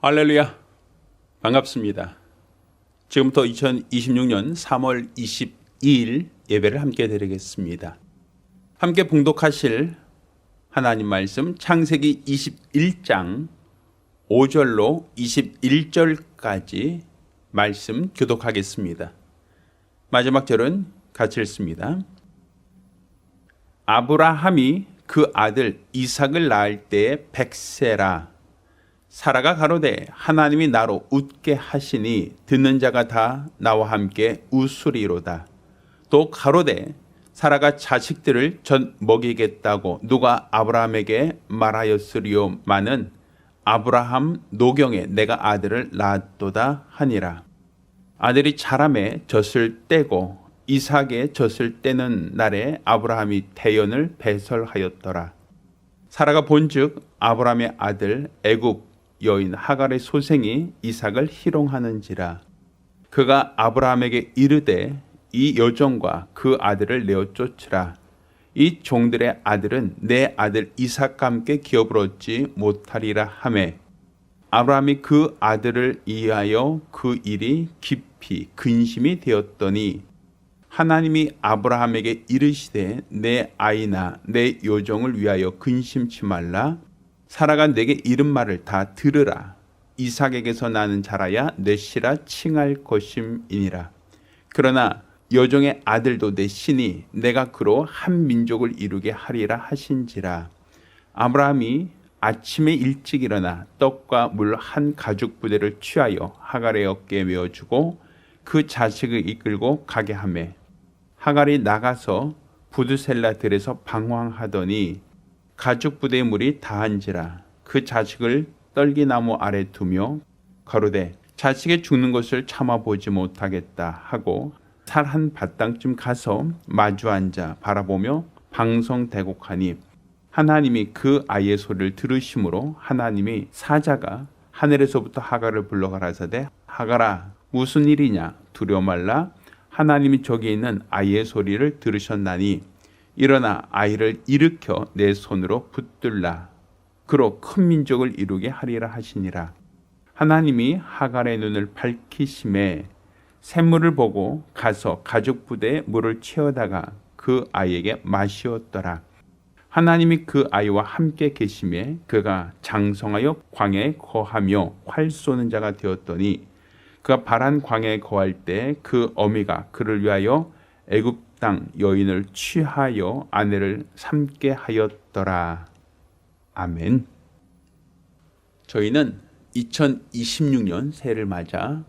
할렐루야, 반갑습니다. 지금부터 2026년 3월 22일 예배를 함께 드리겠습니다. 함께 봉독하실 하나님 말씀 창세기 21장 5절로 21절까지 말씀 교독하겠습니다. 마지막 절은 같이 읽습니다. 아브라함이 그 아들 이삭을 낳을 때에 100세라. 사라가 가로되 하나님이 나로 웃게 하시니 듣는 자가 다 나와 함께 웃으리로다. 또 가로되 사라가 자식들을 전 먹이겠다고 누가 아브라함에게 말하였으리요마는 아브라함 노경에 내가 아들을 낳았도다 하니라. 아들이 자라매 젖을 떼고 이삭의 젖을 떼는 날에 아브라함이 대연을 배설하였더라. 사라가 본즉 아브라함의 아들 애굽 여인 하갈의 소생이 이삭을 희롱하는지라. 그가 아브라함에게 이르되 이 여종과 그 아들을 내어 쫓으라. 이 종들의 아들은 내 아들 이삭과 함께 기업을 얻지 못하리라 하매 아브라함이 그 아들을 위하여 그 일이 깊이 근심이 되었더니 하나님이 아브라함에게 이르시되 내 아이나 내 여종을 위하여 근심치 말라. 사라가 내게 이른 말을 다 들으라. 이삭에게서 나는 자라야 내 씨라 칭할 것임이니라. 그러나 여종의 아들도 내 씨니 내가 그로 한 민족을 이루게 하리라 하신지라. 아브라함이 아침에 일찍 일어나 떡과 물 한 가죽 부대를 취하여 하갈의 어깨에 메어주고 그 자식을 이끌고 가게 하매 하갈이 나가서 부드셀라 들에서 방황하더니 가죽 부대의 물이 다한지라. 그 자식을 떨기나무 아래 두며 가로되 자식이 죽는 것을 참아보지 못하겠다 하고 살 한 밭땅쯤 가서 마주 앉아 바라보며 방성대곡하니 하나님이 그 아이의 소리를 들으심으로 하나님이 사자가 하늘에서부터 하갈을 불러 가라사대 하갈아 무슨 일이냐 두려워 말라. 하나님이 저기 있는 아이의 소리를 들으셨나니 일어나 아이를 일으켜 내 손으로 붙들라. 그로 큰 민족을 이루게 하리라 하시니라. 하나님이 하갈의 눈을 밝히심에 샘물을 보고 가서 가죽 부대에 물을 채워다가 그 아이에게 마시었더라. 하나님이 그 아이와 함께 계심에 그가 장성하여 광야에 거하며 활 쏘는 자가 되었더니 그가 바란 광야에 거할 때 그 어미가 그를 위하여 애굽 땅 여인을 취하여 아내를 삼게 하였더라. 아멘. 저희는 2026년 새해를 맞아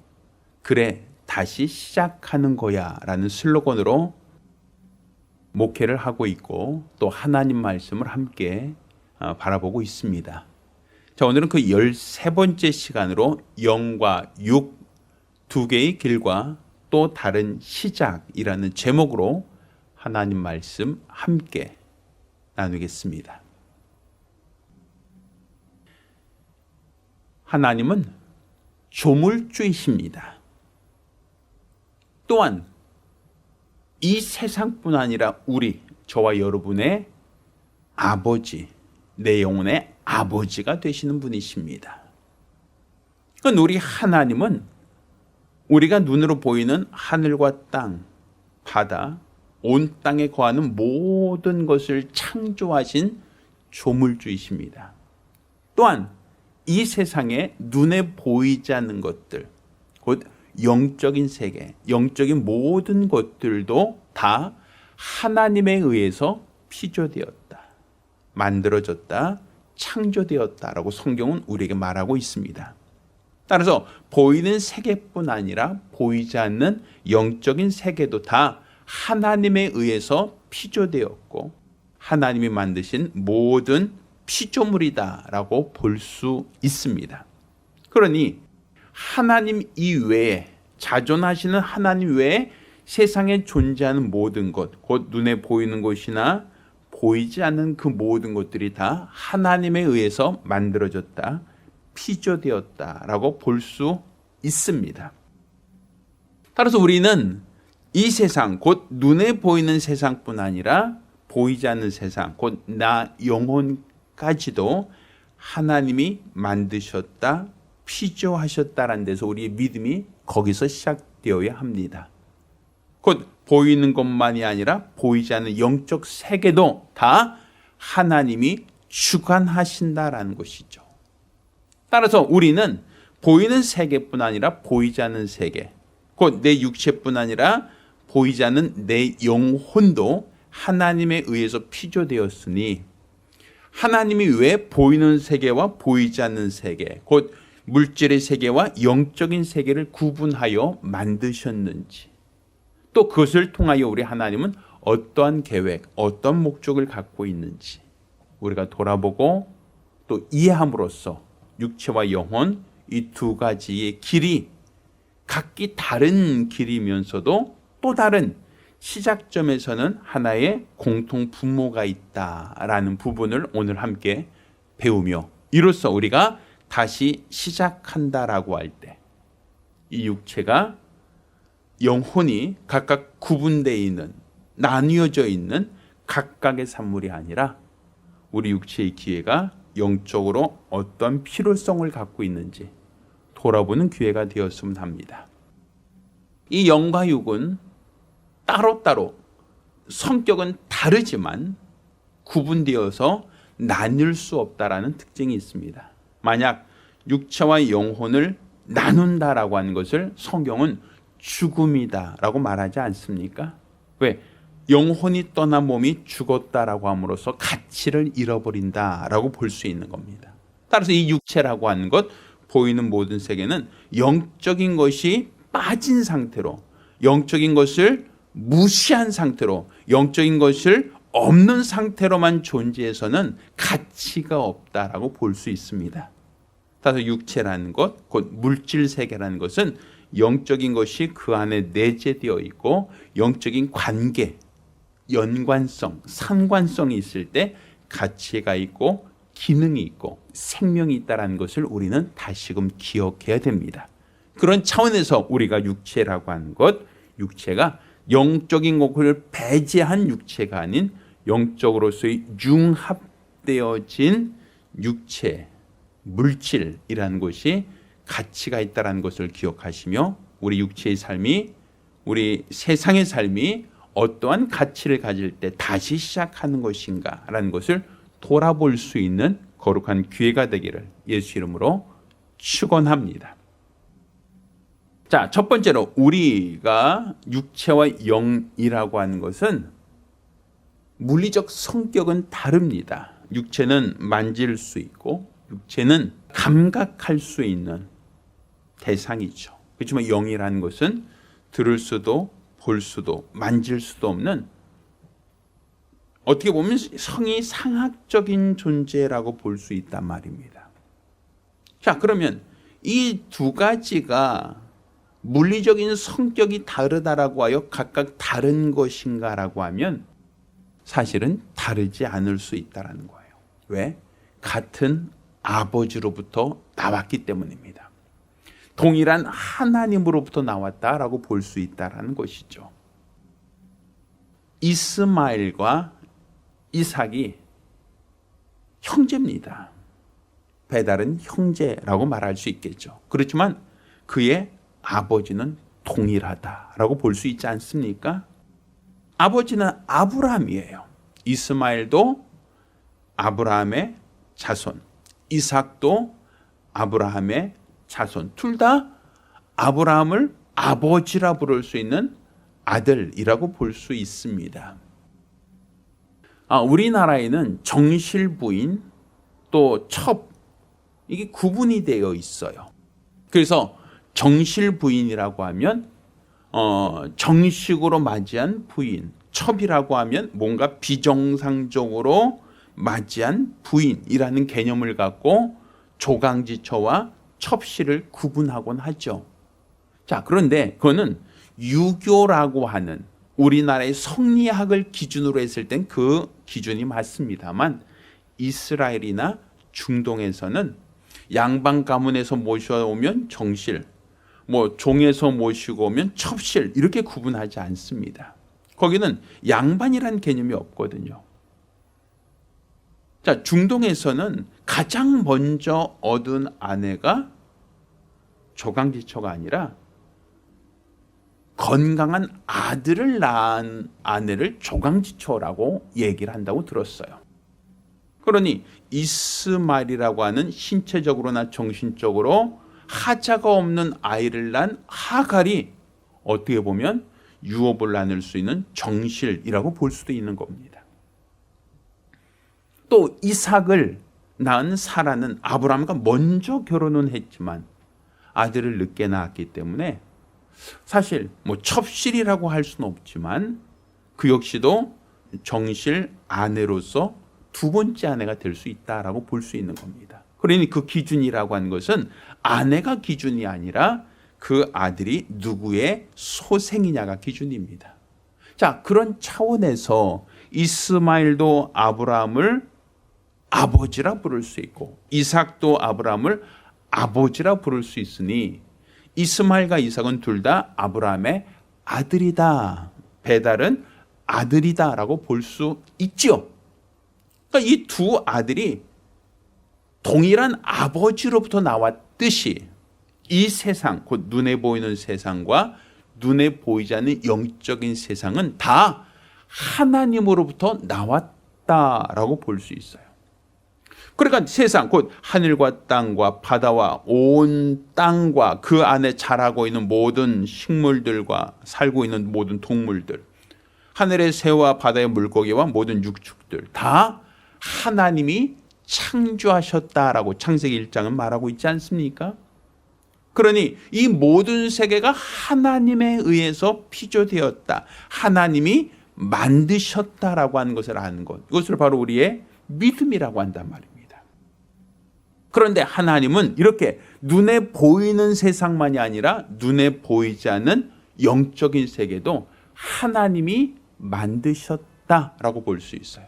그래 다시 시작하는 거야 라는 슬로건으로 목회를 하고 있고 또 하나님 말씀을 함께 바라보고 있습니다. 자, 오늘은 그 13번째 시간으로 영과 육 두 개의 길과 또 다른 시작이라는 제목으로 하나님 말씀 함께 나누겠습니다. 하나님은 조물주이십니다. 또한 이 세상뿐 아니라 저와 여러분의 아버지, 내 영혼의 아버지가 되시는 분이십니다. 그러니까 우리 하나님은 우리가 눈으로 보이는 하늘과 땅, 바다, 온 땅에 거하는 모든 것을 창조하신 조물주이십니다. 또한 이 세상에 눈에 보이지 않는 것들, 곧 영적인 세계, 영적인 모든 것들도 다 하나님에 의해서 피조되었다, 만들어졌다, 창조되었다라고 성경은 우리에게 말하고 있습니다. 따라서 보이는 세계뿐 아니라 보이지 않는 영적인 세계도 다 하나님에 의해서 피조되었고 하나님이 만드신 모든 피조물이다라고 볼 수 있습니다. 그러니 하나님 이외에 자존하시는 하나님 외에 세상에 존재하는 모든 것, 곧 눈에 보이는 것이나 보이지 않는 그 모든 것들이 다 하나님에 의해서 만들어졌다, 피조되었다라고 볼 수 있습니다. 따라서 우리는 이 세상, 곧 눈에 보이는 세상뿐 아니라 보이지 않는 세상, 곧 나 영혼까지도 하나님이 만드셨다, 피조하셨다라는 데서 우리의 믿음이 거기서 시작되어야 합니다. 곧 보이는 것만이 아니라 보이지 않는 영적 세계도 다 하나님이 주관하신다라는 것이죠. 따라서 우리는 보이는 세계뿐 아니라 보이지 않는 세계, 곧 내 육체뿐 아니라 보이지 않는 내 영혼도 하나님에 의해서 피조되었으니 하나님이 왜 보이는 세계와 보이지 않는 세계, 곧 물질의 세계와 영적인 세계를 구분하여 만드셨는지, 또 그것을 통하여 우리 하나님은 어떠한 계획, 어떤 목적을 갖고 있는지 우리가 돌아보고 또 이해함으로써 육체와 영혼 이 두 가지의 길이 각기 다른 길이면서도 또 다른 시작점에서는 하나의 공통 분모가 있다라는 부분을 오늘 함께 배우며, 이로써 우리가 다시 시작한다라고 할 때 이 육체가 영혼이 각각 구분되어 있는, 나뉘어져 있는 각각의 산물이 아니라 우리 육체의 기회가 영적으로 어떤 필요성을 갖고 있는지 돌아보는 기회가 되었으면 합니다. 이 영과 육은 따로따로 성격은 다르지만 구분되어서 나눌 수 없다라는 특징이 있습니다. 만약 육체와 영혼을 나눈다라고 하는 것을 성경은 죽음이다라고 말하지 않습니까? 왜? 영혼이 떠난 몸이 죽었다라고 함으로써 가치를 잃어버린다라고 볼 수 있는 겁니다. 따라서 이 육체라고 하는 것, 보이는 모든 세계는 영적인 것이 빠진 상태로, 영적인 것을 무시한 상태로, 영적인 것을 없는 상태로만 존재해서는 가치가 없다라고 볼 수 있습니다. 따라서 육체라는 것, 곧 물질 세계라는 것은 영적인 것이 그 안에 내재되어 있고 영적인 관계, 연관성, 상관성이 있을 때 가치가 있고 기능이 있고 생명이 있다는 것을 우리는 다시금 기억해야 됩니다. 그런 차원에서 우리가 육체라고 하는 것, 육체가 영적인 것을 배제한 육체가 아닌 영적으로서의 융합되어진 육체, 물질이라는 것이 가치가 있다는 것을 기억하시며 우리 육체의 삶이, 우리 세상의 삶이 어떠한 가치를 가질 때 다시 시작하는 것인가 라는 것을 돌아볼 수 있는 거룩한 기회가 되기를 예수 이름으로 축원합니다. 자, 첫 번째로 우리가 육체와 영이라고 하는 것은 물리적 성격은 다릅니다. 육체는 만질 수 있고 육체는 감각할 수 있는 대상이죠. 그렇지만 영이라는 것은 들을 수도 볼 수도 만질 수도 없는, 어떻게 보면 성이 상학적인 존재라고 볼 수 있단 말입니다. 자, 그러면 이 두 가지가 물리적인 성격이 다르다라고 하여 각각 다른 것인가라고 하면 사실은 다르지 않을 수 있다는 거예요. 왜? 같은 아버지로부터 나왔기 때문입니다. 동일한 하나님으로부터 나왔다라고 볼 수 있다는 것이죠. 이스마엘과 이삭이 형제입니다. 배달은 형제라고 말할 수 있겠죠. 그렇지만 그의 아버지는 동일하다라고 볼 수 있지 않습니까? 아버지는 아브라함이에요. 이스마엘도 아브라함의 자손, 이삭도 아브라함의 자손, 둘 다 아브라함을 아버지라 부를 수 있는 아들이라고 볼 수 있습니다. 우리나라에는 정실부인 또 첩, 이게 구분이 되어 있어요. 그래서 정실부인이라고 하면 정식으로 맞이한 부인, 첩이라고 하면 뭔가 비정상적으로 맞이한 부인이라는 개념을 갖고 조강지처와 첩씨를 구분하곤 하죠. 자, 그런데 그거는 유교라고 하는 우리나라의 성리학을 기준으로 했을 땐 그 기준이 맞습니다만 이스라엘이나 중동에서는 양반 가문에서 모셔오면 정실, 종에서 모시고 오면 첩실 이렇게 구분하지 않습니다. 거기는 양반이라는 개념이 없거든요. 자, 중동에서는 가장 먼저 얻은 아내가 조강지처가 아니라 건강한 아들을 낳은 아내를 조강지처라고 얘기를 한다고 들었어요. 그러니 이스마엘이라고 하는 신체적으로나 정신적으로 하자가 없는 아이를 낳은 하갈이 어떻게 보면 유업을 나눌 수 있는 정실이라고 볼 수도 있는 겁니다. 또 이삭을 낳은 사라는 아브라함과 먼저 결혼은 했지만 아들을 늦게 낳았기 때문에 사실 첩실이라고 할 수는 없지만 그 역시도 정실 아내로서 두 번째 아내가 될 수 있다라고 볼 수 있는 겁니다. 그러니 그 기준이라고 하는 것은 아내가 기준이 아니라 그 아들이 누구의 소생이냐가 기준입니다. 자, 그런 차원에서 이스마엘도 아브라함을 아버지라 부를 수 있고 이삭도 아브라함을 아버지라 부를 수 있으니 이스마엘과 이삭은 둘 다 아브라함의 아들이다. 베달은 아들이다라고 볼 수 있죠. 그러니까 이 두 아들이 동일한 아버지로부터 나왔듯이 이 세상, 곧 눈에 보이는 세상과 눈에 보이지 않는 영적인 세상은 다 하나님으로부터 나왔다라고 볼 수 있어요. 그러니까 세상, 곧 하늘과 땅과 바다와 온 땅과 그 안에 자라고 있는 모든 식물들과 살고 있는 모든 동물들, 하늘의 새와 바다의 물고기와 모든 육축들 다 하나님이 창조하셨다라고 창세기 1장은 말하고 있지 않습니까? 그러니 이 모든 세계가 하나님에 의해서 피조되었다. 하나님이 만드셨다라고 하는 것을 아는 것. 이것을 바로 우리의 믿음이라고 한단 말입니다. 그런데 하나님은 이렇게 눈에 보이는 세상만이 아니라 눈에 보이지 않는 영적인 세계도 하나님이 만드셨다라고 볼 수 있어요.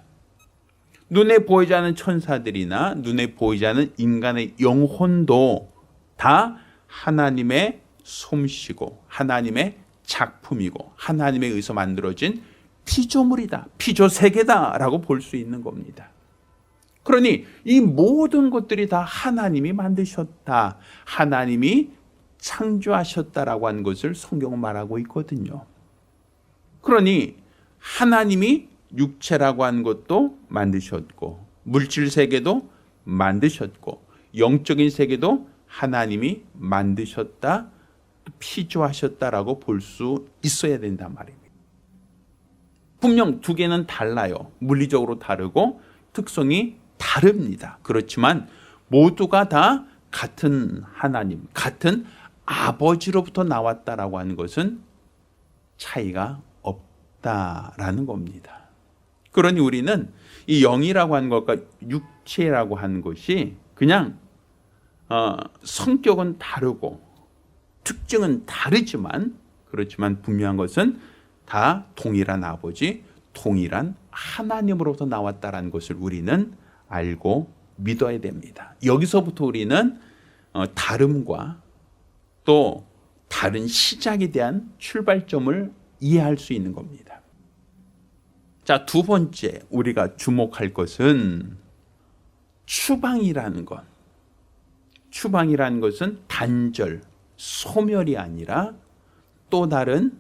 눈에 보이지 않는 천사들이나 눈에 보이지 않는 인간의 영혼도 다 하나님의 솜씨고 하나님의 작품이고 하나님에 의해서 만들어진 피조물이다. 피조세계다라고 볼 수 있는 겁니다. 그러니 이 모든 것들이 다 하나님이 만드셨다. 하나님이 창조하셨다라고 하는 것을 성경은 말하고 있거든요. 그러니 하나님이 육체라고 하는 것도 만드셨고 물질 세계도 만드셨고 영적인 세계도 하나님이 만드셨다, 피조하셨다라고 볼 수 있어야 된단 말입니다. 분명 두 개는 달라요. 물리적으로 다르고 특성이 다릅니다. 그렇지만 모두가 다 같은 하나님, 같은 아버지로부터 나왔다라고 하는 것은 차이가 없다라는 겁니다. 그러니 우리는 이 영이라고 하는 것과 육체라고 하는 것이 그냥 성격은 다르고 특징은 다르지만 그렇지만 분명한 것은 다 동일한 아버지, 동일한 하나님으로부터 나왔다라는 것을 우리는 알고 믿어야 됩니다. 여기서부터 우리는 다름과 또 다른 시작에 대한 출발점을 이해할 수 있는 겁니다. 자, 두 번째 우리가 주목할 것은 추방이라는 것. 추방이라는 것은 단절, 소멸이 아니라 또 다른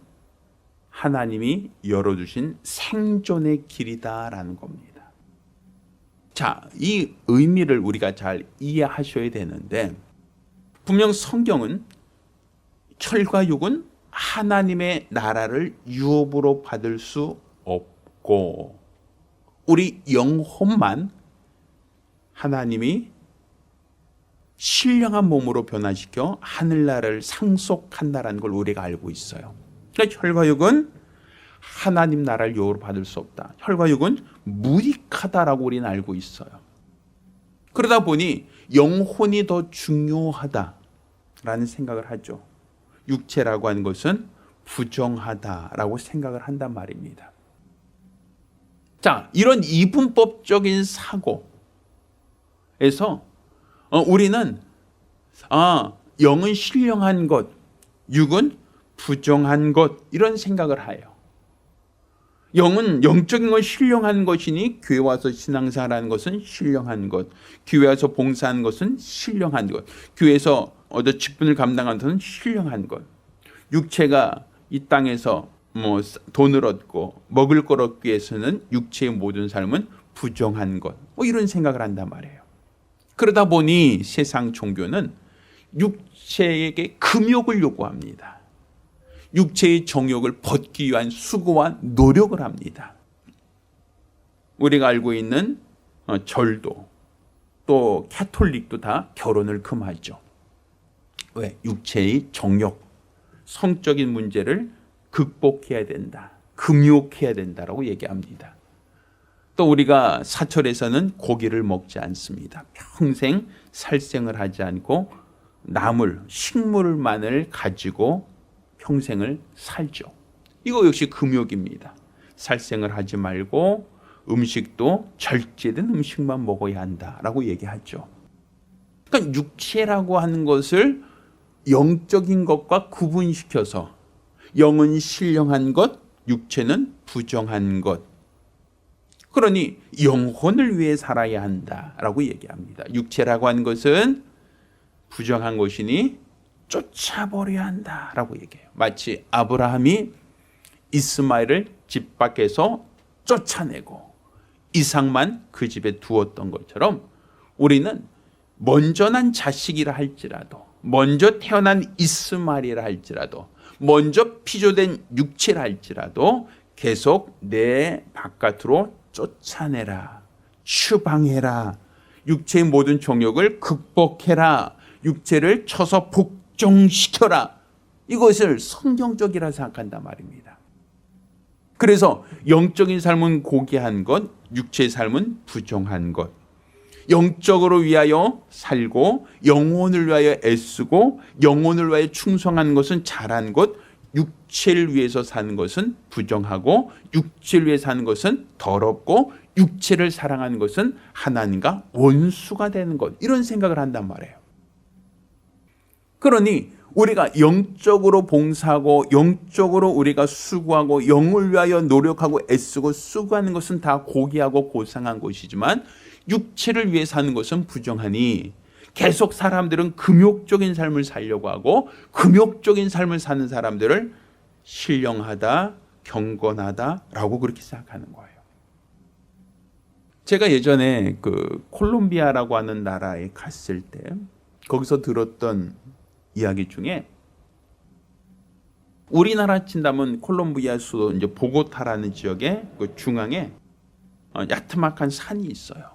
하나님이 열어주신 생존의 길이다라는 겁니다. 자, 이 의미를 우리가 잘 이해하셔야 되는데 분명 성경은 혈과 육은 하나님의 나라를 유업으로 받을 수 없고 우리 영혼만 하나님이 신령한 몸으로 변화시켜 하늘나라를 상속한다는 걸 우리가 알고 있어요. 그러니까 혈과 육은 하나님 나라를 유업으로 받을 수 없다. 혈과 육은 무익하다라고 우리는 알고 있어요. 그러다 보니 영혼이 더 중요하다라는 생각을 하죠. 육체라고 하는 것은 부정하다라고 생각을 한단 말입니다. 자, 이런 이분법적인 사고에서 우리는 영은 신령한 것, 육은 부정한 것 이런 생각을 해요. 영은 영적인 건 신령한 것이니 교회 와서 신앙생활하는 것은 신령한 것, 교회 와서 봉사하는 것은 신령한 것, 교회에서 직분을 감당하는 것은 신령한 것. 육체가 이 땅에서 돈을 얻고 먹을 걸 얻기 위해서는 육체의 모든 삶은 부정한 것. 이런 생각을 한단 말이에요. 그러다 보니 세상 종교는 육체에게 금욕을 요구합니다. 육체의 정욕을 벗기 위한 수고와 노력을 합니다. 우리가 알고 있는 절도 또 캐톨릭도 다 결혼을 금하죠. 왜? 육체의 정욕, 성적인 문제를 극복해야 된다. 금욕해야 된다라고 얘기합니다. 또 우리가 사철에서는 고기를 먹지 않습니다. 평생 살생을 하지 않고 나물, 식물만을 가지고 평생을 살죠. 이거 역시 금욕입니다. 살생을 하지 말고 음식도 절제된 음식만 먹어야 한다라고 얘기하죠. 그러니까 육체라고 하는 것을 영적인 것과 구분시켜서 영은 신령한 것, 육체는 부정한 것. 그러니 영혼을 위해 살아야 한다라고 얘기합니다. 육체라고 하는 것은 부정한 것이니 쫓아버려야 한다라고 얘기해요. 마치 아브라함이 이스마엘을 집 밖에서 쫓아내고 이삭만 그 집에 두었던 것처럼 우리는 먼저 난 자식이라 할지라도, 먼저 태어난 이스마엘이라 할지라도, 먼저 피조된 육체라 할지라도 계속 내 바깥으로 쫓아내라, 추방해라, 육체의 모든 정욕을 극복해라, 육체를 쳐서 복종시켜라. 이것을 성경적이라 생각한단 말입니다. 그래서 영적인 삶은 고귀한 것, 육체의 삶은 부정한 것. 영적으로 위하여 살고 영혼을 위하여 애쓰고 영혼을 위하여 충성하는 것은 잘한 것, 육체를 위해서 사는 것은 부정하고 육체를 위해 사는 것은 더럽고 육체를 사랑하는 것은 하나님과 원수가 되는 것. 이런 생각을 한단 말이에요. 그러니 우리가 영적으로 봉사하고 영적으로 우리가 수고하고 영을 위하여 노력하고 애쓰고 수고하는 것은 다 고귀하고 고상한 것이지만 육체를 위해 사는 것은 부정하니 계속 사람들은 금욕적인 삶을 살려고 하고 금욕적인 삶을 사는 사람들을 신령하다, 경건하다라고 그렇게 생각하는 거예요. 제가 예전에 콜롬비아라고 하는 나라에 갔을 때 거기서 들었던 이야기 중에 우리나라 친다면 콜롬비아 수도 이제 보고타라는 지역의 중앙에 야트막한 산이 있어요.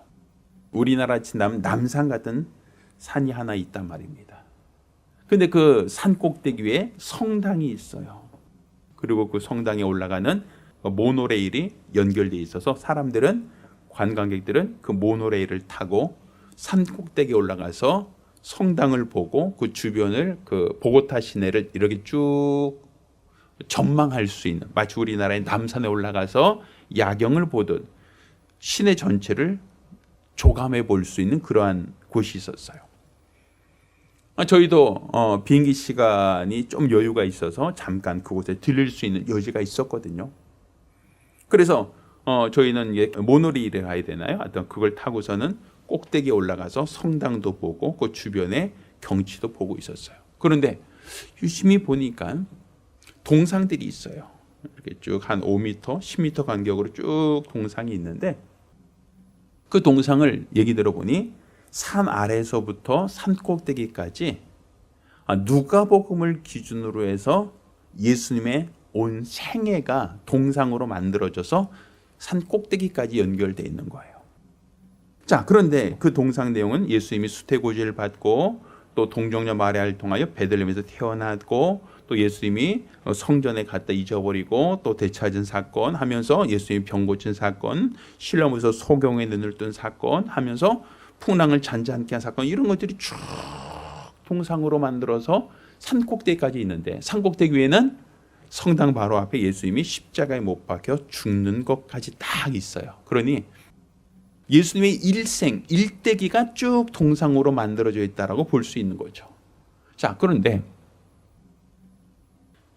우리나라 친다면 남산 같은 산이 하나 있단 말입니다. 근데 그 산 꼭대기 위에 성당이 있어요. 그리고 그 성당에 올라가는 모노레일이 연결되어 있어서 관광객들은 그 모노레일을 타고 산 꼭대기에 올라가서 성당을 보고 그 주변을 그 보고타 시내를 이렇게 쭉 전망할 수 있는, 마치 우리나라의 남산에 올라가서 야경을 보듯 시내 전체를 조감해 볼 수 있는 그러한 곳이 있었어요. 저희도 비행기 시간이 좀 여유가 있어서 잠깐 그곳에 들릴 수 있는 여지가 있었거든요. 그래서 저희는 모노레일에 가야 되나요? 하여튼 그걸 타고서는 꼭대기에 올라가서 성당도 보고 그 주변에 경치도 보고 있었어요. 그런데 유심히 보니까 동상들이 있어요. 이렇게 쭉 한 5m, 10m 간격으로 쭉 동상이 있는데 그 동상을 얘기 들어보니 산 아래에서부터 산 꼭대기까지 누가복음을 기준으로 해서 예수님의 온 생애가 동상으로 만들어져서 산 꼭대기까지 연결되어 있는 거예요. 자, 그런데 그 동상 내용은 예수님이 수태고지를 받고 또 동정녀 마리아를 통하여 베들레헴에서 태어났고 또 예수님이 성전에 갔다 잊어버리고 또 되찾은 사건 하면서 예수님이 병 고친 사건, 실로암에서 소경의 눈을 뜬 사건 하면서 풍랑을 잔잔케 한 사건, 이런 것들이 쭉 동상으로 만들어서 산 꼭대기까지 있는데 산 꼭대기 위에는 성당 바로 앞에 예수님이 십자가에 못 박혀 죽는 것까지 딱 있어요. 그러니 예수님의 일대기가 쭉 동상으로 만들어져 있다라고 볼 수 있는 거죠. 자, 그런데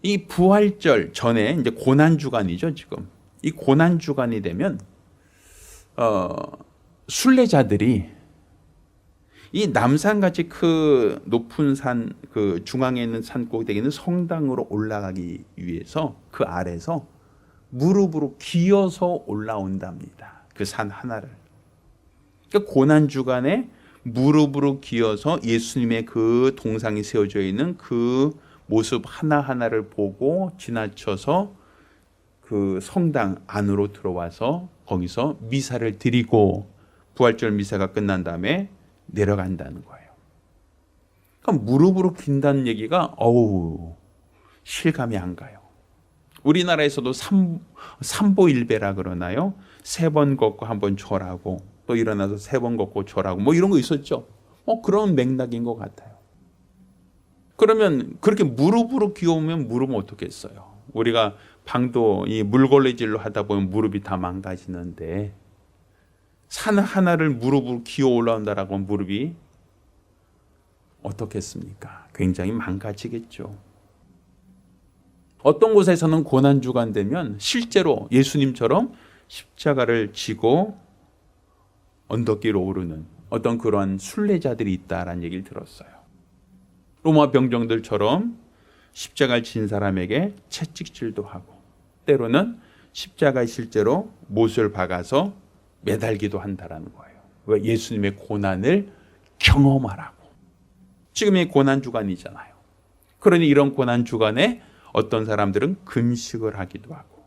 이 부활절 전에 이제 고난 주간이죠, 지금. 이 고난 주간이 되면 순례자들이 이 남산같이 그 높은 산, 그 중앙에 있는 산 꼭대기는 성당으로 올라가기 위해서 그 아래서 무릎으로 기어서 올라온답니다. 그 산 하나를. 그러니까 고난 주간에 무릎으로 기어서 예수님의 그 동상이 세워져 있는 그 모습 하나하나를 보고 지나쳐서 그 성당 안으로 들어와서 거기서 미사를 드리고 부활절 미사가 끝난 다음에 내려간다는 거예요. 그러니까 무릎으로 긴다는 얘기가 실감이 안 가요. 우리나라에서도 삼보일배라 그러나요? 3번 걷고 1번 절하고 또 일어나서 3번 걷고 절하고 뭐 이런 거 있었죠. 그런 맥락인 것 같아요. 그러면 그렇게 무릎으로 기어오면 무릎은 어떻게 써요? 우리가 방도 이 물걸레질로 하다 보면 무릎이 다 망가지는데 산 하나를 무릎으로 기어 올라온다라고 하면 무릎이 어떻겠습니까? 굉장히 망가지겠죠. 어떤 곳에서는 고난주간 되면 실제로 예수님처럼 십자가를 지고 언덕길로 오르는 어떤 그러한 순례자들이 있다라는 얘기를 들었어요. 로마 병정들처럼 십자가를 진 사람에게 채찍질도 하고 때로는 십자가에 실제로 못을 박아서 매달기도 한다라는 거예요. 왜? 예수님의 고난을 경험하라고. 지금이 고난주간이잖아요. 그러니 이런 고난주간에 어떤 사람들은 금식을 하기도 하고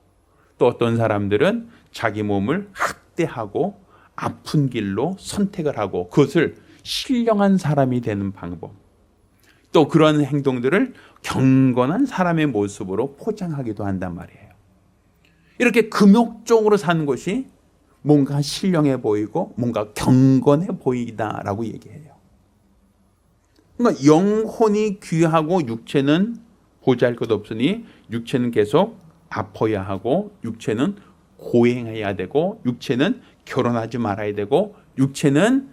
또 어떤 사람들은 자기 몸을 학대하고 아픈 길로 선택을 하고 그것을 신령한 사람이 되는 방법, 또 그런 행동들을 경건한 사람의 모습으로 포장하기도 한단 말이에요. 이렇게 금욕적으로 사는 것이 뭔가 신령해 보이고 뭔가 경건해 보이다라고 얘기해요. 그러니까 영혼이 귀하고 육체는 보잘것없으니 육체는 계속 아파야 하고 육체는 고행해야 되고 육체는 결혼하지 말아야 되고 육체는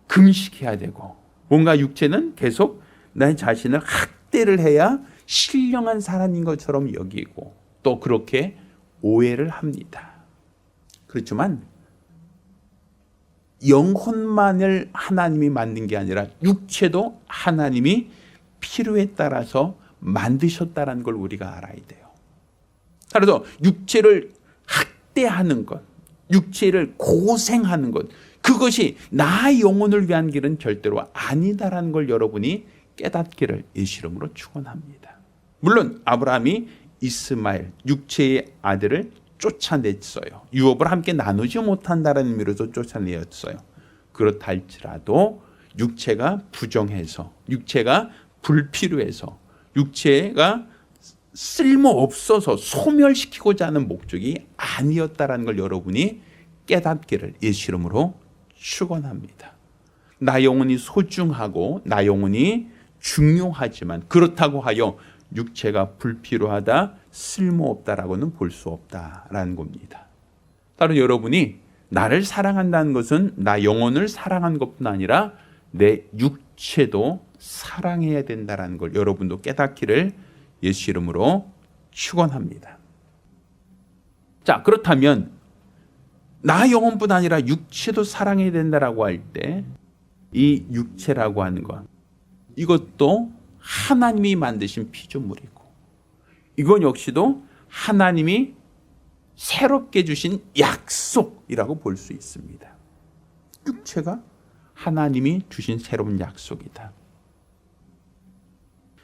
금식해야 되고 뭔가 육체는 계속 내 자신을 학대를 해야 신령한 사람인 것처럼 여기고 또 그렇게 오해를 합니다. 그렇지만 영혼만을 하나님이 만든 게 아니라 육체도 하나님이 필요에 따라서 만드셨다는 걸 우리가 알아야 돼요. 그래서 육체를 학대하는 것, 육체를 고생하는 것, 그것이 나의 영혼을 위한 길은 절대로 아니다라는 걸 여러분이 깨닫기를 예수 이름으로 축원합니다. 물론 아브라함이 이스마엘 육체의 아들을 쫓아냈어요. 유업을 함께 나누지 못한다는 의미로서 쫓아내었어요. 그렇다 할지라도 육체가 부정해서 육체가 불필요해서 육체가 쓸모없어서 소멸시키고자 하는 목적이 아니었다는 걸 여러분이 깨닫기를 예수 이름으로 축원합니다. 나 영혼이 소중하고 나 영혼이 중요하지만 그렇다고 하여 육체가 불필요하다, 쓸모없다라고는 볼 수 없다라는 겁니다. 따로 여러분이 나를 사랑한다는 것은 나 영혼을 사랑한 것뿐 아니라 내 육체도 사랑해야 된다는 걸 여러분도 깨닫기를 예수 이름으로 축원합니다. 자, 그렇다면 나 영혼뿐 아니라 육체도 사랑해야 된다라고 할 때 이 육체라고 하는 것, 이것도 하나님이 만드신 피조물이고 이건 역시도 하나님이 새롭게 주신 약속이라고 볼 수 있습니다. 육체가 하나님이 주신 새로운 약속이다.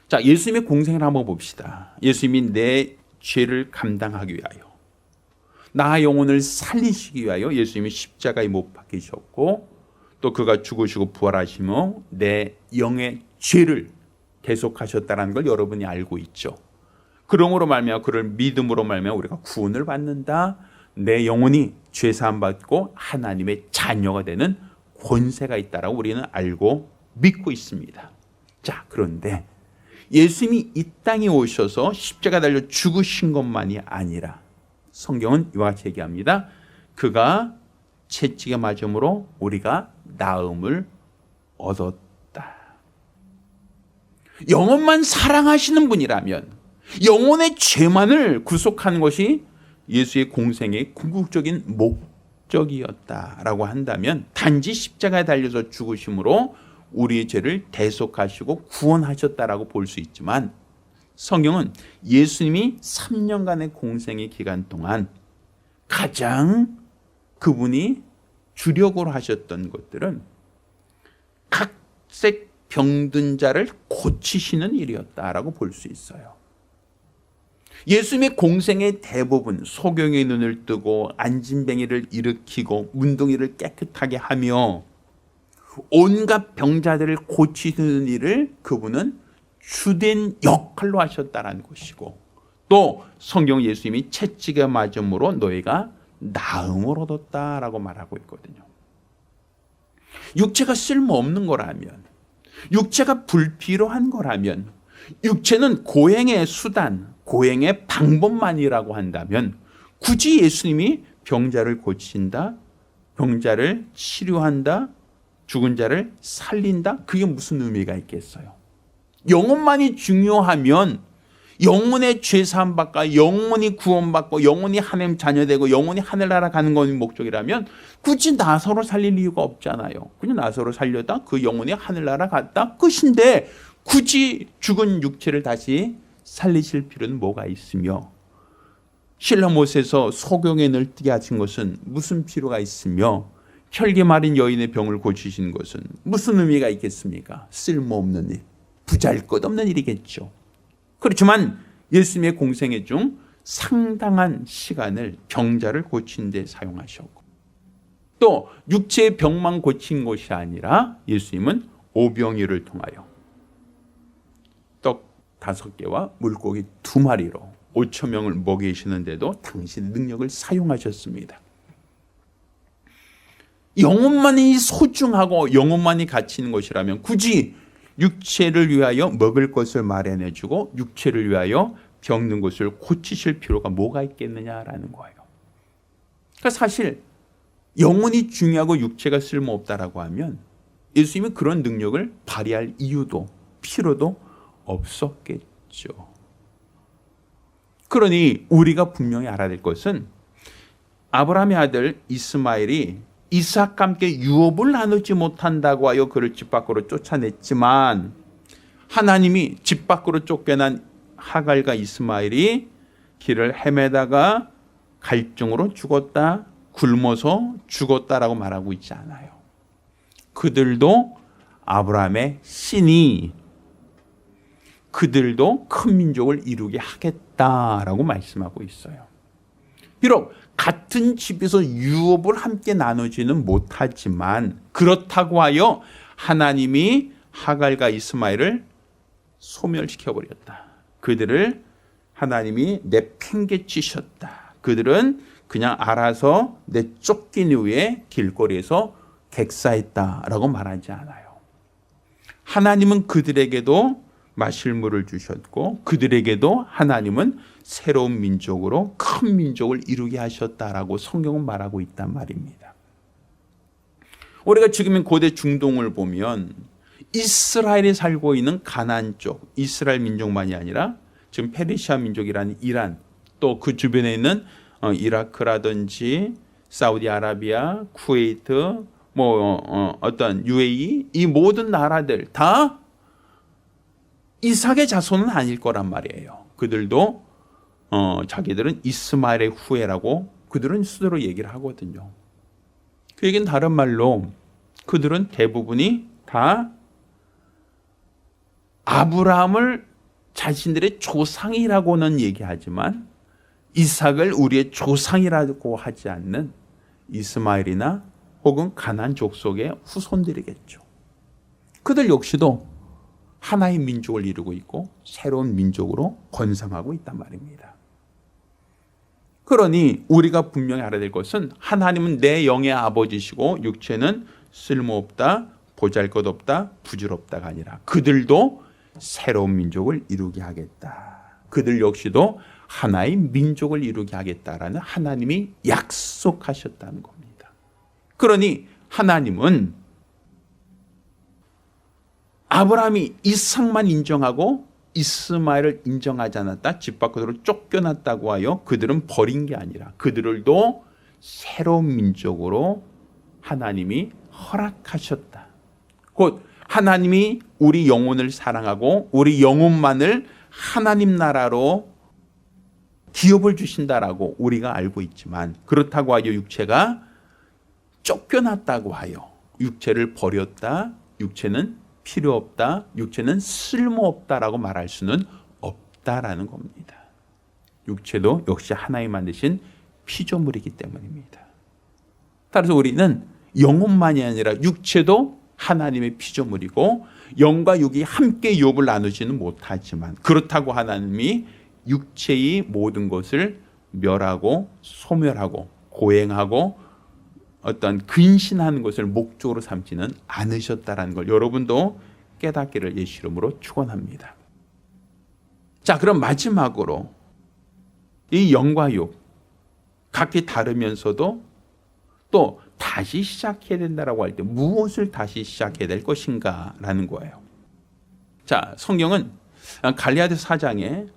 자, 예수님의 공생을 한번 봅시다. 예수님이 내 죄를 감당하기 위하여 나 영혼을 살리시기 위하여 예수님이 십자가에 못 박히셨고 또 그가 죽으시고 부활하시며 내 영의 죄를 대속하셨다는 걸 여러분이 알고 있죠. 그러므로 말미암아 그를 믿음으로 말미암아 우리가 구원을 받는다. 내 영혼이 죄 사함 받고 하나님의 자녀가 되는 권세가 있다라고 우리는 알고 믿고 있습니다. 자, 그런데 예수님이 이 땅에 오셔서 십자가 달려 죽으신 것만이 아니라 성경은 이와 같이 얘기합니다. 그가 채찍에 맞음으로 우리가 나음을 얻었다. 영혼만 사랑하시는 분이라면 영혼의 죄만을 구속하는 것이 예수의 공생의 궁극적인 목적이었다라고 한다면 단지 십자가에 달려서 죽으심으로 우리의 죄를 대속하시고 구원하셨다라고 볼 수 있지만 성경은 예수님이 3년간의 공생의 기간 동안 가장 그분이 주력으로 하셨던 것들은 각색 병든 자를 고치시는 일이었다라고 볼 수 있어요. 예수님의 공생의 대부분 소경의 눈을 뜨고 안진뱅이를 일으키고 문둥이를 깨끗하게 하며 온갖 병자들을 고치는 일을 그분은 주된 역할로 하셨다는 것이고, 또 성경 예수님이 채찍에 맞음으로 너희가 나음을 얻었다라고 말하고 있거든요. 육체가 쓸모없는 거라면, 육체가 불필요한 거라면, 육체는 고행의 수단, 고행의 방법만이라고 한다면 굳이 예수님이 병자를 고친다, 병자를 치료한다, 죽은 자를 살린다, 그게 무슨 의미가 있겠어요? 영혼만이 중요하면, 영혼의 죄사함 받고 영혼이 구원받고 영혼이 하나님 자녀되고 영혼이 하늘나라 가는 것이 목적이라면 굳이 나사로 살릴 이유가 없잖아요. 그냥 나사로 살려다 그 영혼이 하늘나라 갔다 끝인데 굳이 죽은 육체를 다시 살리실 필요는 뭐가 있으며, 실라못에서 소경에 널뛰게 하신 것은 무슨 필요가 있으며, 혈기 마른 여인의 병을 고치신 것은 무슨 의미가 있겠습니까? 쓸모없는 일, 부잘것없는 일이겠죠. 그렇지만 예수님의 공생애 중 상당한 시간을 병자를 고치는 데 사용하셨고, 또 육체의 병만 고친 것이 아니라 예수님은 오병이를 통하여 떡 5개와 물고기 2마리로 5천 명을 먹이시는데도 당신의 능력을 사용하셨습니다. 영혼만이 소중하고 영혼만이 가치 있는 것이라면 굳이 육체를 위하여 먹을 것을 마련해주고 육체를 위하여 병든 것을 고치실 필요가 뭐가 있겠느냐라는 거예요. 그러니까 사실 영혼이 중요하고 육체가 쓸모없다라고 하면 예수님이 그런 능력을 발휘할 이유도 필요도 없었겠죠. 그러니 우리가 분명히 알아야 될 것은 아브라함의 아들 이스마엘이 이삭과 함께 유업을 나누지 못한다고 하여 그를 집 밖으로 쫓아냈지만, 하나님이 집 밖으로 쫓겨난 하갈과 이스마엘이 길을 헤매다가 갈증으로 죽었다, 굶어서 죽었다라고 말하고 있지 않아요. 그들도 아브라함의 신이 그들도 큰 민족을 이루게 하겠다라고 말씀하고 있어요. 비록 같은 집에서 유업을 함께 나누지는 못하지만 그렇다고 하여 하나님이 하갈과 이스마엘을 소멸시켜버렸다. 그들을 하나님이 내팽개치셨다. 그들은 그냥 알아서 내쫓긴 후에 길거리에서 객사했다라고 말하지 않아요. 하나님은 그들에게도 마실 물을 주셨고 그들에게도 하나님은 새로운 민족으로 큰 민족을 이루게 하셨다라고 성경은 말하고 있단 말입니다. 우리가 지금은 고대 중동을 보면 이스라엘이 살고 있는 가나안 쪽 이스라엘 민족만이 아니라 지금 페르시아 민족이라는 이란, 또 그 주변에 있는 이라크라든지 사우디아라비아, 쿠웨이트, 어떤 UAE, 이 모든 나라들 다 이삭의 자손은 아닐 거란 말이에요. 그들도 자기들은 이스마엘의 후예라고 그들은 스스로 얘기를 하거든요. 그 얘기는 다른 말로 그들은 대부분이 다 아브라함을 자신들의 조상이라고는 얘기하지만 이삭을 우리의 조상이라고 하지 않는 이스마엘이나 혹은 가나안 족속의 후손들이겠죠. 그들 역시도 하나의 민족을 이루고 있고 새로운 민족으로 건성하고 있단 말입니다. 그러니 우리가 분명히 알아야 될 것은 하나님은 내 영의 아버지시고 육체는 쓸모없다, 보잘것없다, 부질없다가 아니라 그들도 새로운 민족을 이루게 하겠다. 그들 역시도 하나의 민족을 이루게 하겠다라는 하나님이 약속하셨다는 겁니다. 그러니 하나님은 아브라함이 이삭만 인정하고 이스마엘을 인정하지 않았다, 집 밖으로 쫓겨났다고 하여 그들은 버린 게 아니라 그들도 새로운 민족으로 하나님이 허락하셨다. 곧 하나님이 우리 영혼을 사랑하고 우리 영혼만을 하나님 나라로 기업을 주신다라고 우리가 알고 있지만, 그렇다고 하여 육체가 쫓겨났다고 하여 육체를 버렸다, 육체는 필요 없다, 육체는 쓸모없다라고 말할 수는 없다라는 겁니다. 육체도 역시 하나님 만드신 피조물이기 때문입니다. 따라서 우리는 영혼만이 아니라 육체도 하나님의 피조물이고 영과 육이 함께 유업을 나누지는 못하지만, 그렇다고 하나님이 육체의 모든 것을 멸하고 소멸하고 고행하고 어떤 근신하는 것을 목적으로 삼지는 않으셨다라는 걸 여러분도 깨닫기를 예수 이름으로 축원합니다. 자, 그럼 마지막으로 이 영과 육 각기 다르면서도 또 다시 시작해야 된다라고 할 때 무엇을 다시 시작해야 될 것인가라는 거예요. 자, 성경은 갈라디아서 4장에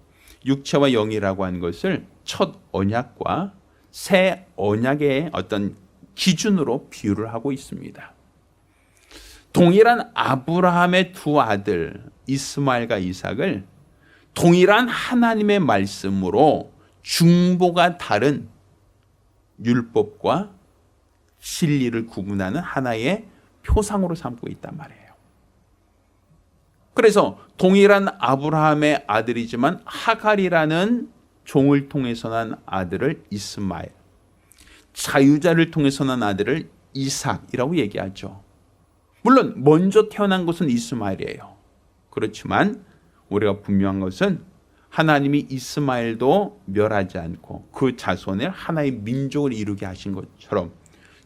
육체와 영이라고 하는 것을 첫 언약과 새 언약의 어떤 기준으로 비유를 하고 있습니다. 동일한 아브라함의 두 아들 이스마엘과 이삭을 동일한 하나님의 말씀으로 중보가 다른 율법과 진리를 구분하는 하나의 표상으로 삼고 있단 말이에요. 그래서 동일한 아브라함의 아들이지만 하갈이라는 종을 통해서 난 아들을 이스마엘, 자유자를 통해서 난 아들을 이삭이라고 얘기하죠. 물론 먼저 태어난 것은 이스마엘이에요. 그렇지만 우리가 분명한 것은 하나님이 이스마엘도 멸하지 않고 그 자손을 하나의 민족을 이루게 하신 것처럼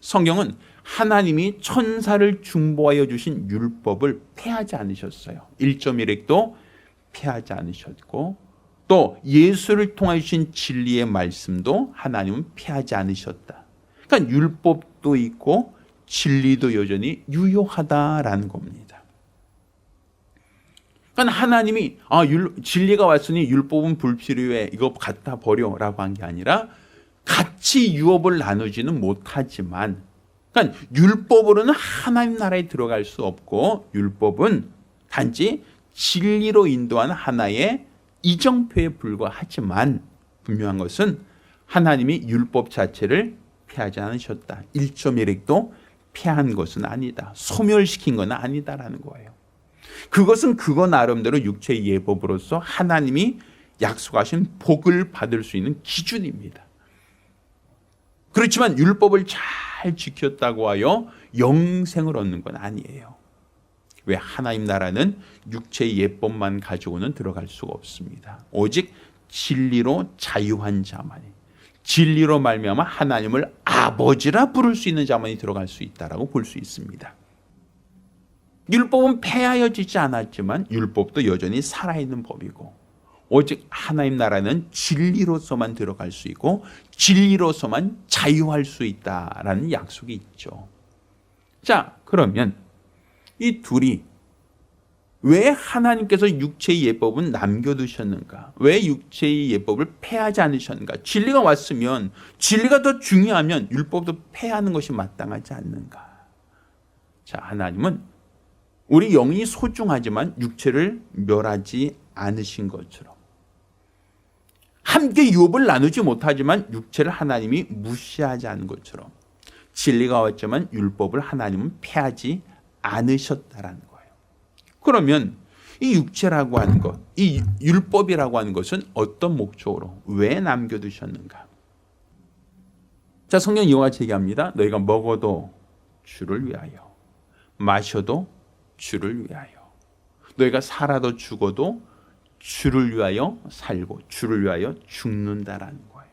성경은 하나님이 천사를 중보하여 주신 율법을 폐하지 않으셨어요. 1.1획도 폐하지 않으셨고 또 예수를 통해 주신 진리의 말씀도 하나님은 폐하지 않으셨다. 그러니까 율법도 있고 진리도 여전히 유효하다라는 겁니다. 그러니까 하나님이 진리가 왔으니 율법은 불필요해, 이거 갖다 버려라고 한 게 아니라 같이 유업을 나누지는 못하지만, 그러니까 율법으로는 하나님 나라에 들어갈 수 없고 율법은 단지 진리로 인도하는 하나의 이정표에 불과하지만 분명한 것은 하나님이 율법 자체를 폐하지 않으셨다. 1.1획도 폐한 것은 아니다. 소멸시킨 건 아니다라는 거예요. 그것은 그거 나름대로 육체의 예법으로서 하나님이 약속하신 복을 받을 수 있는 기준입니다. 그렇지만 율법을 잘 지켰다고 하여 영생을 얻는 건 아니에요. 왜? 하나님 나라는 육체의 예법만 가지고는 들어갈 수가 없습니다. 오직 진리로 자유한 자만이, 진리로 말미암아 하나님을 아버지라 부를 수 있는 자만이 들어갈 수 있다라고 볼 수 있습니다. 율법은 폐하여지지 않았지만 율법도 여전히 살아있는 법이고 오직 하나님 나라는 진리로서만 들어갈 수 있고 진리로서만 자유할 수 있다라는 약속이 있죠. 자, 그러면 이 둘이 왜 하나님께서 육체의 예법은 남겨두셨는가? 왜 육체의 예법을 폐하지 않으셨는가? 진리가 왔으면, 진리가 더 중요하면 율법도 폐하는 것이 마땅하지 않는가? 자, 하나님은 우리 영이 소중하지만 육체를 멸하지 않으신 것처럼 함께 유업을 나누지 못하지만 육체를 하나님이 무시하지 않은 것처럼 진리가 왔지만 율법을 하나님은 폐하지 않으셨다라는 거예요. 그러면 이 육체라고 하는 것, 이 율법이라고 하는 것은 어떤 목적으로 왜 남겨두셨는가? 자, 성경 이와 같이 얘기합니다. 너희가 먹어도 주를 위하여, 마셔도 주를 위하여, 너희가 살아도 죽어도 주를 위하여 살고 주를 위하여 죽는다라는 거예요.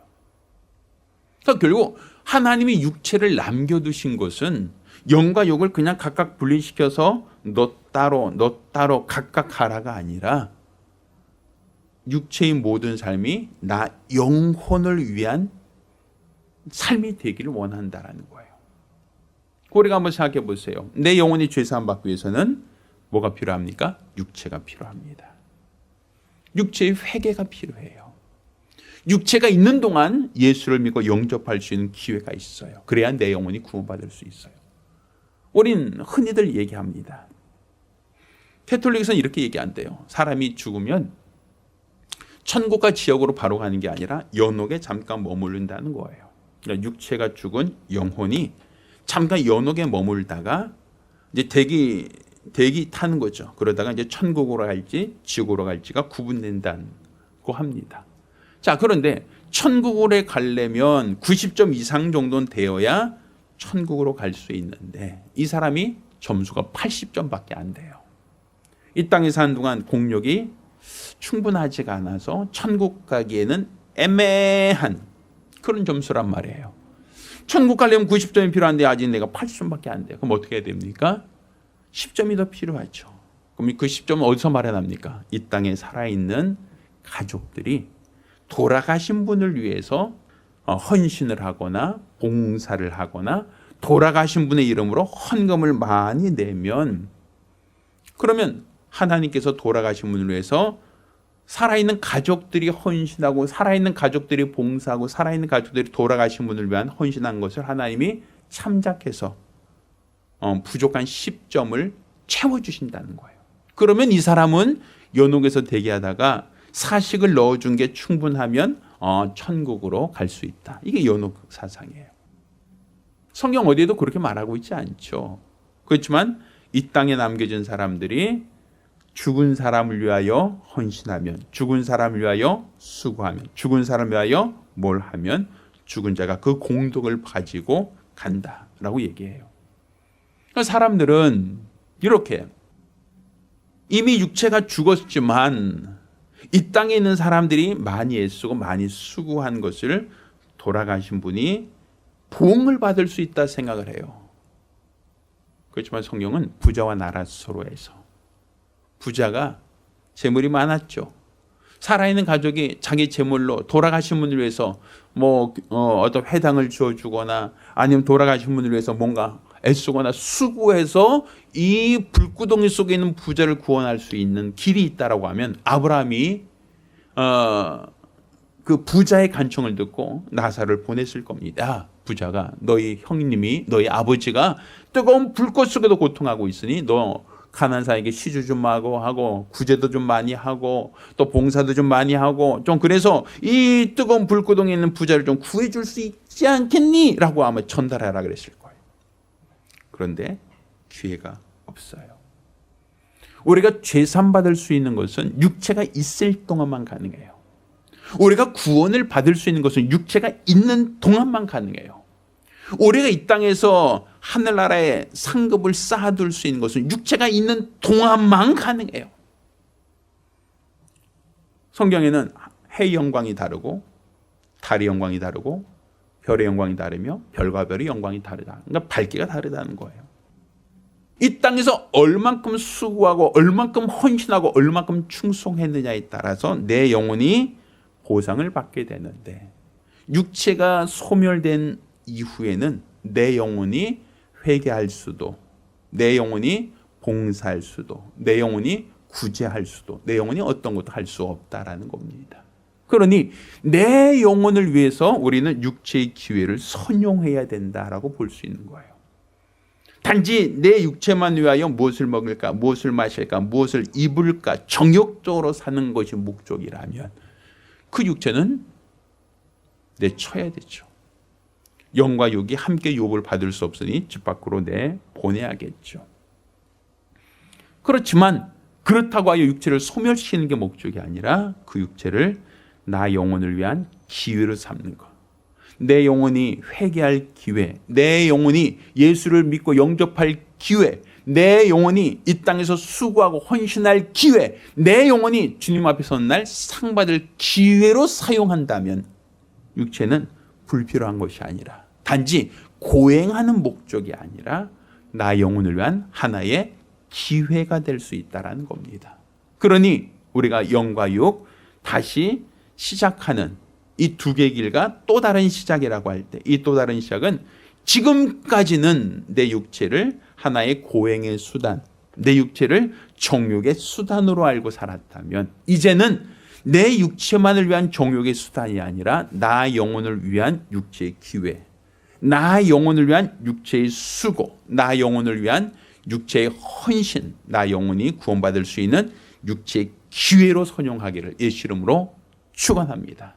그러니까 결국 하나님이 육체를 남겨두신 것은 영과 육을 그냥 각각 분리시켜서 너 따로 각각 하라가 아니라 육체의 모든 삶이 나 영혼을 위한 삶이 되기를 원한다라는 거예요. 우리가 한번 생각해 보세요. 내 영혼이 죄사함 받기 위해서는 뭐가 필요합니까? 육체가 필요합니다. 육체의 회개가 필요해요. 육체가 있는 동안 예수를 믿고 영접할 수 있는 기회가 있어요. 그래야 내 영혼이 구원받을 수 있어요. 우리는 흔히들 얘기합니다. 캐톨릭에서는 이렇게 얘기한대요. 사람이 죽으면 천국과 지옥으로 바로 가는 게 아니라 연옥에 잠깐 머무른다는 거예요. 그러니까 육체가 죽은 영혼이 잠깐 연옥에 머물다가 이제 대기 타는 거죠. 그러다가 이제 천국으로 갈지 지옥으로 갈지가 구분된다고 합니다. 자, 그런데 천국으로 가려면 90점 이상 정도는 되어야 천국으로 갈 수 있는데 이 사람이 점수가 80점밖에 안 돼요. 이 땅에 사는 동안 공력이 충분하지가 않아서 천국 가기에는 애매한 그런 점수란 말이에요. 천국 가려면 90점이 필요한데 아직 내가 80점밖에 안 돼요. 그럼 어떻게 해야 됩니까? 10점이 더 필요하죠. 그럼 그 10점은 어디서 마련합니까? 이 땅에 살아있는 가족들이 돌아가신 분을 위해서 헌신을 하거나 봉사를 하거나 돌아가신 분의 이름으로 헌금을 많이 내면 그러면 하나님께서 돌아가신 분을 위해서 살아있는 가족들이 헌신하고 살아있는 가족들이 봉사하고 살아있는 가족들이 돌아가신 분을 위한 헌신한 것을 하나님이 참작해서 부족한 10점을 채워주신다는 거예요. 그러면 이 사람은 연옥에서 대기하다가 사식을 넣어준 게 충분하면 천국으로 갈 수 있다. 이게 연옥 사상이에요. 성경 어디에도 그렇게 말하고 있지 않죠. 그렇지만 이 땅에 남겨진 사람들이 죽은 사람을 위하여 헌신하면, 죽은 사람을 위하여 수고하면, 죽은 사람을 위하여 뭘 하면 죽은 자가 그 공덕을 가지고 간다라고 얘기해요. 그러니까 사람들은 이렇게 이미 육체가 죽었지만 이 땅에 있는 사람들이 많이 애쓰고 많이 수고한 것을 돌아가신 분이 보응을 받을 수 있다 생각을 해요. 그렇지만 성경은 부자와 나라서로에서 부자가 재물이 많았죠. 살아있는 가족이 자기 재물로 돌아가신 분을 위해서 어떤 회당을 지어주거나 아니면 돌아가신 분을 위해서 뭔가 애쓰거나 수고해서 이 불구덩이 속에 있는 부자를 구원할 수 있는 길이 있다라고 하면 아브라함이 그 부자의 간청을 듣고 나사를 보냈을 겁니다. 부자가 너희 형님이 너희 아버지가 뜨거운 불꽃 속에도 고통하고 있으니 너 가난한 사람에게 시주 좀 하고 구제도 좀 많이 하고 또 봉사도 좀 많이 하고 좀 그래서 이 뜨거운 불구덩이에 있는 부자를 좀 구해줄 수 있지 않겠니? 라고 아마 전달하라 그랬을 거예요. 그런데 기회가 없어요. 우리가 죄산받을 수 있는 것은 육체가 있을 동안만 가능해요. 우리가 구원을 받을 수 있는 것은 육체가 있는 동안만 가능해요. 우리가 이 땅에서 하늘나라에 상급을 쌓아둘 수 있는 것은 육체가 있는 동안만 가능해요. 성경에는 해의 영광이 다르고 달의 영광이 다르고 별의 영광이 다르며 별과 별의 영광이 다르다. 그러니까 밝기가 다르다는 거예요. 이 땅에서 얼만큼 수고하고 얼만큼 헌신하고 얼만큼 충성했느냐에 따라서 내 영혼이 보상을 받게 되는데 육체가 소멸된 이후에는 내 영혼이 회개할 수도 내 영혼이 봉사할 수도 내 영혼이 구제할 수도 내 영혼이 어떤 것도 할 수 없다라는 겁니다. 그러니 내 영혼을 위해서 우리는 육체의 기회를 선용해야 된다라고 볼 수 있는 거예요. 단지 내 육체만 위하여 무엇을 먹을까 무엇을 마실까 무엇을 입을까 정욕적으로 사는 것이 목적이라면 그 육체는 내쳐야 되죠. 영과 육이 함께 유업을 받을 수 없으니 집 밖으로 내보내야겠죠. 그렇지만 그렇다고 하여 육체를 소멸시키는 게 목적이 아니라 그 육체를 나 영혼을 위한 기회로 삼는 것. 내 영혼이 회개할 기회, 내 영혼이 예수를 믿고 영접할 기회, 내 영혼이 이 땅에서 수고하고 헌신할 기회, 내 영혼이 주님 앞에 선 날 상 받을 기회로 사용한다면 육체는 불필요한 것이 아니라 단지 고행하는 목적이 아니라 나 영혼을 위한 하나의 기회가 될 수 있다는 겁니다. 그러니 우리가 영과 육 다시 시작하는 이 두 개의 길과 또 다른 시작이라고 할 때 이 또 다른 시작은 지금까지는 내 육체를 하나의 고행의 수단, 내 육체를 정욕의 수단으로 알고 살았다면 이제는 내 육체만을 위한 정욕의 수단이 아니라 나 영혼을 위한 육체의 기회, 나 영혼을 위한 육체의 수고, 나 영혼을 위한 육체의 헌신, 나 영혼이 구원받을 수 있는 육체의 기회로 선용하기를 예수 이름으로 축원합니다.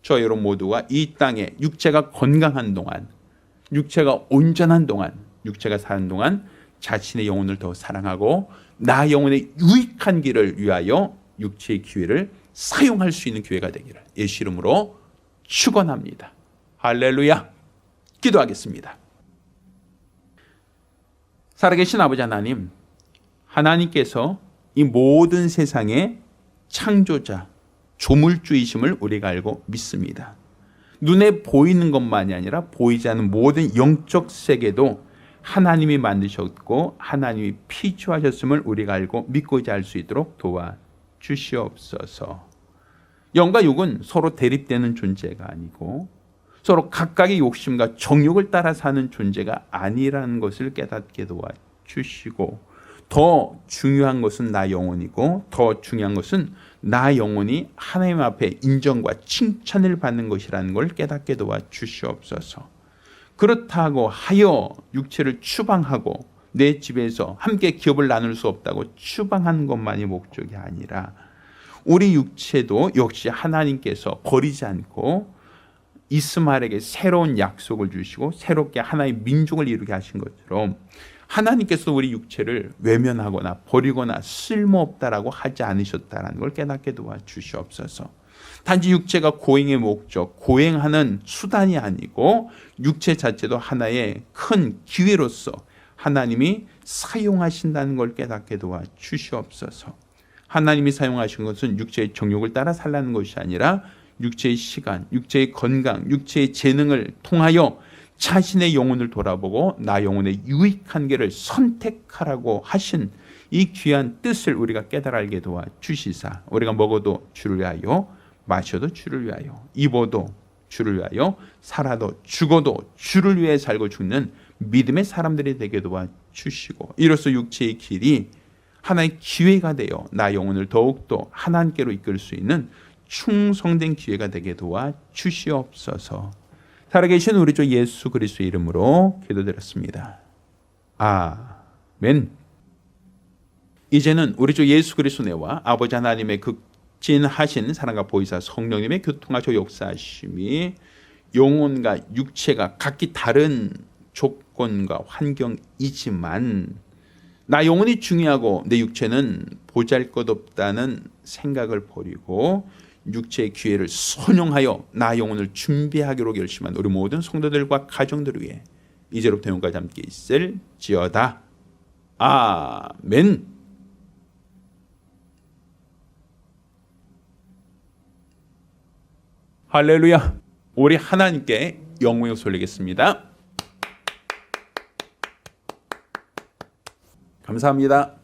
저 여러분 모두가 이 땅에 육체가 건강한 동안, 육체가 온전한 동안, 육체가 사는 동안 자신의 영혼을 더 사랑하고 나 영혼의 유익한 길을 위하여 육체의 기회를 사용할 수 있는 기회가 되기를 예수 이름으로 축원합니다. 할렐루야. 기도하겠습니다. 살아계신 아버지 하나님, 하나님께서 이 모든 세상의 창조자, 조물주이심을 우리가 알고 믿습니다. 눈에 보이는 것만이 아니라 보이지 않는 모든 영적 세계도 하나님이 만드셨고 하나님이 피조하셨음을 우리가 알고 믿고자 할 수 있도록 도와주시옵소서. 영과 육은 서로 대립되는 존재가 아니고 서로 각각의 욕심과 정욕을 따라 사는 존재가 아니라는 것을 깨닫게 도와주시고, 더 중요한 것은 나 영혼이고 더 중요한 것은 나 영혼이 하나님 앞에 인정과 칭찬을 받는 것이라는 걸 깨닫게 도와주시옵소서. 그렇다고 하여 육체를 추방하고 내 집에서 함께 기업을 나눌 수 없다고 추방하는 것만이 목적이 아니라 우리 육체도 역시 하나님께서 버리지 않고 이스마엘에게 새로운 약속을 주시고 새롭게 하나의 민족을 이루게 하신 것처럼 하나님께서 우리 육체를 외면하거나 버리거나 쓸모없다라고 하지 않으셨다는 걸 깨닫게 도와주시옵소서. 단지 육체가 고행의 목적, 고행하는 수단이 아니고 육체 자체도 하나의 큰 기회로서 하나님이 사용하신다는 걸 깨닫게 도와주시옵소서. 하나님이 사용하신 것은 육체의 정욕을 따라 살라는 것이 아니라 육체의 시간, 육체의 건강, 육체의 재능을 통하여 자신의 영혼을 돌아보고 나 영혼의 유익한 길을 선택하라고 하신 이 귀한 뜻을 우리가 깨달아 알게 도와주시사 우리가 먹어도 주를 위하여, 마셔도 주를 위하여, 입어도 주를 위하여, 살아도 죽어도 주를 위해 살고 죽는 믿음의 사람들이 되게 도와주시고, 이로써 육체의 길이 하나의 기회가 되어 나 영혼을 더욱더 하나님께로 이끌 수 있는 충성된 기회가 되게 도와주시옵소서. 살아계신 우리 주 예수 그리스도의 이름으로 기도드렸습니다. 아멘. 이제는 우리 주 예수 그리스도 내와 아버지 하나님의 극진하신 사랑과 보이사 성령님의 교통하시고 역사하심이 영혼과 육체가 각기 다른 조건과 환경이지만 나 영혼이 중요하고 내 육체는 보잘것없다는 생각을 버리고 육체의 기회를 선용하여 나 영혼을 준비하기로 결심한 우리 모든 성도들과 가정들을 위해 이제로부터 영원까지 함께 있을지어다. 아멘. 할렐루야. 우리 하나님께 영광을 돌리겠습니다. 감사합니다.